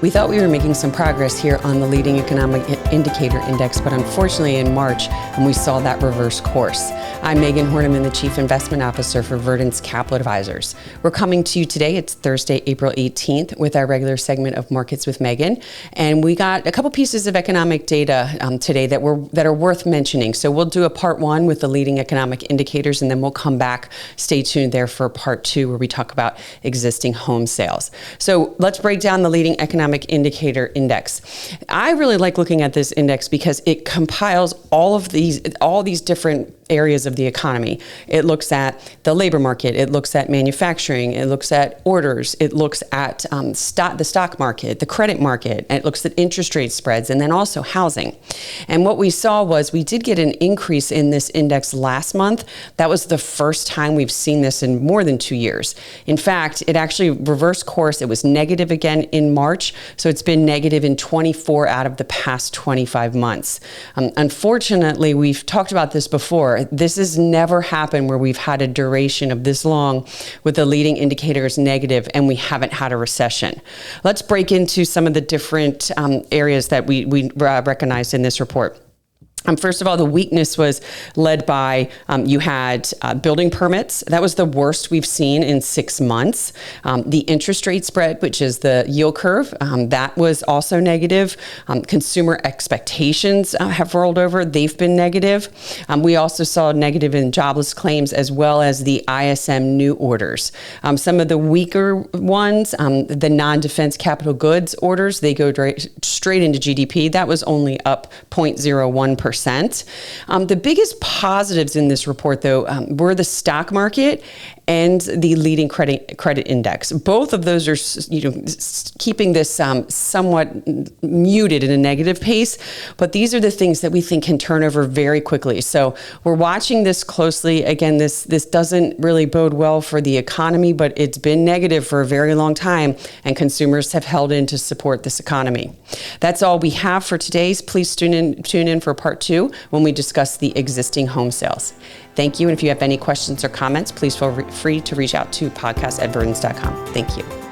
We thought we were making some progress here on the leading economic indicator index, but unfortunately in March, we saw that reverse course. I'm Megan Horniman, the Chief Investment Officer for Verdant's Capital Advisors. We're coming to you today, it's Thursday, April 18th, with our regular segment of Markets with Megan. And we got a couple pieces of economic data today that are worth mentioning. So we'll do a part one with the leading economic indicators, and then we'll come back. Stay tuned there for part two, where we talk about existing home sales. So let's break down the leading economic indicator index. I really like looking at this index because it compiles all these different areas of the economy. It looks at the labor market, it looks at manufacturing, it looks at orders, it looks at the stock market, the credit market, and it looks at interest rate spreads, and then also housing. And what we saw was we did get an increase in this index last month. That was the first time we've seen this in more than 2 years. In fact, it actually reversed course. It was negative again in March, so it's been negative in 24 out of the past 25 months. Unfortunately, we've talked about this before. This has never happened where we've had a duration of this long with the leading indicators negative and we haven't had a recession. Let's break into some of the different areas that we recognized in this report. First of all, the weakness was led by, you had building permits. That was the worst we've seen in 6 months. The interest rate spread, which is the yield curve, that was also negative. Consumer expectations have rolled over. They've been negative. We also saw negative in jobless claims as well as the ISM new orders. Some of the weaker ones, the non-defense capital goods orders, they go straight into GDP. That was only up 0.01%. The biggest positives in this report, though, were the stock market and the leading credit index. Both of those are, keeping this somewhat muted in a negative pace, but these are the things that we think can turn over very quickly. So we're watching this closely. Again, this doesn't really bode well for the economy, but it's been negative for a very long time, and consumers have held in to support this economy. That's all we have for today's. Please tune in for part two when we discuss the existing home sales. Thank you. And if you have any questions or comments, please feel free to reach out to podcast@verdants.com. Thank you.